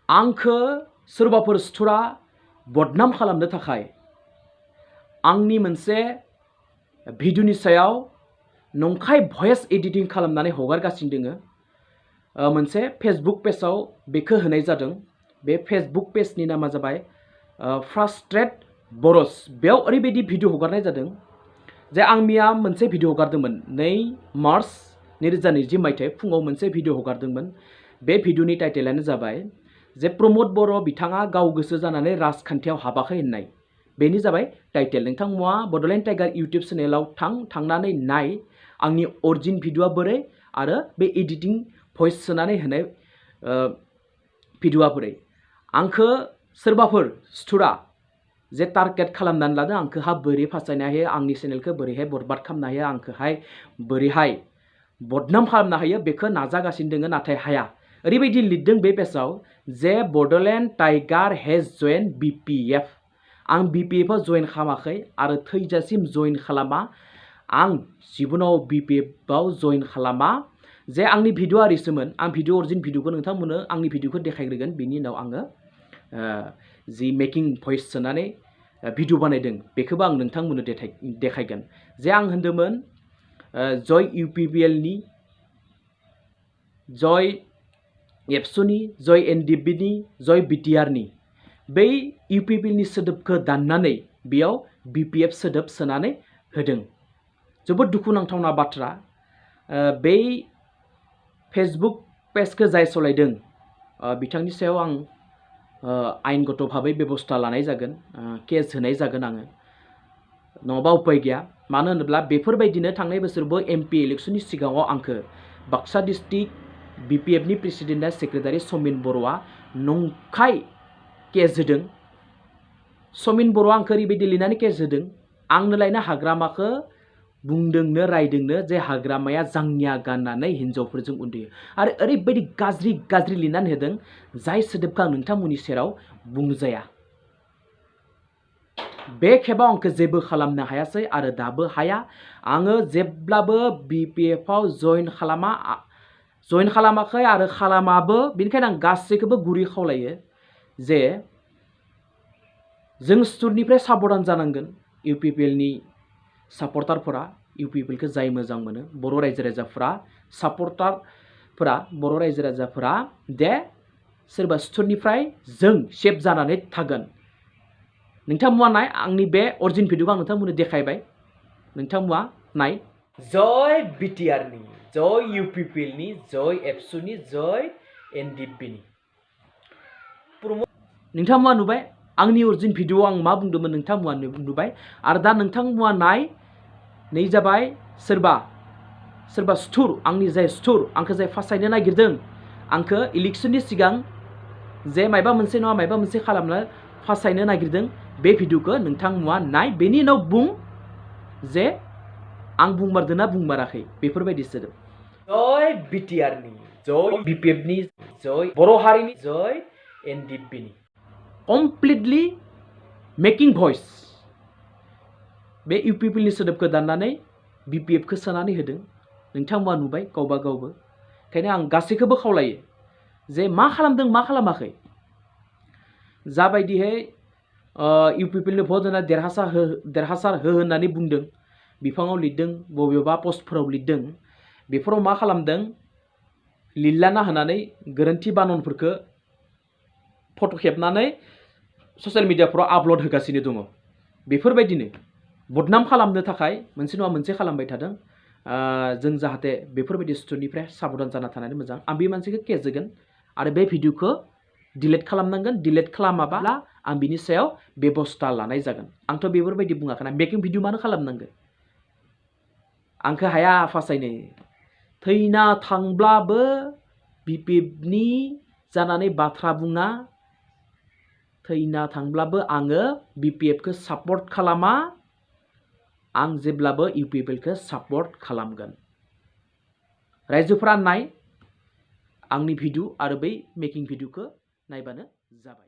आंखो सोरबाफोर सुथुरा बदनाम खालामनो थाखाय आंनि मोनसे भिडिअनि सायाव नंखाय भয়েस एडिटिं खालामनानै हगारगासिनो दोङो। मोनसे फेसबुक पेजाव बेखौ होनाय जादों। बे फेसबुक पेजनि नामा जाबाय फ्रास्ट्रेट बरस। बेयाव ओरैबायदि भिडिअ हगारनाय जादों जे आं मैया मोनसे भिडिअ हगारदोंमोन 2 मार्च 2020 मायथाइ फुङाव मोनसे भिडिअ हगारदोंमोन। बे भिडिअनि टाइटेलानो जाबाय जे प्रमद बर' बिथाङा गाव गोसो जानानै राजखान्थियाव हाबाखै होननाय। बेनि जाबाय टाइटेल। नोंथांमोना बड'लेण्ड टाइगार इउटिउब चेनेलाव थांनानै नाय आंनि अरिजिन भिडिअआ बोरै आरो बे एडिटिं भइस सोनानै होनाय भिडिअआ बोरै। आंखो सोरबाफोर सुथुरा जे टारगेट खालामनानै लादों आंखोहा बोरै फासायनो हायो, आंनि चेनेलखौ बोरैहाय बरबाद खालामनो हायो, आंखोहाय बोरैहाय बदनाम खालामनो हायो बेखौ नाजागासिनो दोङो नाथाय हाया। ओरैबायदि लिरदों बे पेजाव जे बड'लेण्ड टाइगार हेज जइन BPF। आं BPFआव जइन खालामाखै आरो थैजासिम जइन खालामा। आं जिबनाव BPFआव जइन खालामा। जे आंनि भिडिअआ ओरैसोमोन। आं भिडिअ अरिजिन भिडिअखौ नोंथांमोननो आंनि भिडिअखौ देखायग्रोगोन। बिनि उनाव आङो जि मेकिं भइस सोनानै भिडिअ बानायदों बेखौबो आं नोंथांमोननो देखायगोन। जे आं होनदोंमोन जय UPPLनि, जय एबसुनि, जय NDBनि, जय BTRनि बै UPPLनि सोदोबखौ दाननानै बेयाव BPF सोदोब सोनानै होदों। जोबोद दुखुनांथावना बाथ्रा। बै फेसबुक पेजखौ जाय सलायदों बिथांनि सायाव आं आयेनगत भाबै बेबस्था लानाय जागोन, केस होनाय जागोन आङो। नङाबा उपाय गैया। मानो होनोब्ला बेफोरबायदिनो थांनाय बोसोरबो MP इलेक्सननि सिगाङाव आंखो बाक्सा डिस्ट्रिक्ट BPFनि प्रेसिडेन्ट सेक्रेटारि समिन बर'आ नंखाय केस होदों। समिन बर'आ आंखो ओरैबायदि लिरनानै केस होदों आंनो लायनो हाग्रामाखौ बुंदोंनो रायदोंनो जे हाग्रामाया जांनिया गाननानै हिन्जावफोरजों उन्दुयो आरो ओरैबायदि गाज्रि गाज्रि लिरनानै होदों जाय सोदोबखौ आं नोंथांमोननि सेराव बुंजाया। बे खेबाव आंखौ जेबो खालामनो हायासै आरो दाबो हाया। आङो जेब्लाबो BPFआव जइन खालामाखै आरो खालामाबो। बेनिखायनो आं गासैखौबो गुरै खावलायो जे जों सुथुरनिफ्राय साबधान जानांगोन। UPPLनि सापर्टारफोरा, UPPLखौ जाय मोजां मोनो, बर' रायजो राजाफोरा, सापर्टारफोरा, बर' रायजो राजाफोरा दे सोरबा सुथुरनिफ्राय जों सेफ जानानै थागोन। नोंथांमोना नाय आंनि बे अरिजिन भिडिअखौ आं नोंथांमोननो देखायबाय। नोंथांमोना नाय। जय BTRनि, जय UPPLनि, जय एबसुनि, जय NDBनि। नोंथांमोना नुबाय आंनि अरिजिन भिडिअआव आं मा बुंदोंमोन, नोंथांमोना नुबाय। आरो दा नोंथांमोना नाय नै जाबाय सोरबा सुथुर, आंनि जाय सुथुर आंखौ जाय फासायनो नागिरदों, आंखौ इलेक्सननि सिगां जे मायबा मोनसे नङा मायबा मोनसे खालामनो फासायनो नागिरदों बे भिडिअखौ नोंथांमोना नाय। बेनि उनाव बुं जे आं बुंमारदों ना बुंमाराखै बेफोरबायदि सोदोब। जय BTRनि, जय BPFनि, जय बर' हारिनि, जय NDBनि। कमप्लिटलि मेकिं भइस बे UPPLनि सोदोबखौ दाननानै BPFखौ सोनानै होदों। नोंथांमोना नुबाय गावबा गावबो। ओंखायनो आं गासैखौबो खावलायो जे मा खालामदों मा खालामाखै। जाबायदिहाय UPPLनो भट होना देरहासार हो होननानै बुंदों, बिफाङाव लिरदों, बबेबा पस्टफोराव लिरदों, बेफोराव मा खालामदों लिरलाना होनानै गोरोन्थि बाननफोरखौ फट' खेबनानै ससियेल मिडियाफोराव आपल'ड होगासिनो दङ। बेफोरबायदिनो बदनाम खालामनो थाखाय मोनसे नङा मोनसे खालामबाय थादों। जों जाहाथे बेफोरबायदि सुथुरनिफ्राय साबधान जाना थानानै मोजां। आं बे मानसिखौ केस होगोन आरो बे भिडिअखौ डिलेट खालामनांगोन। डिलेट खालामाब्ला आं बिनि सायाव बेबस्था लानाय जागोन। आंथ' बेफोरबायदि बुङाखै ना। मेकिं भिडिअ मानो खालामनांगोन? आंखौ हाया फासायनो। थैना थांब्लाबो BPFनि जानानै बाथ्रा बुङा। थैना थांब्लाबो आङो BPFखौ सापर्ट खालामा। आं जेब्लाबो UPPLखौ सापर्ट खालामगोन। रायजोफोरा नाय आंनि भिडिअ आरो बै मेकिं भिडिअखौ नायबानो जाबाय।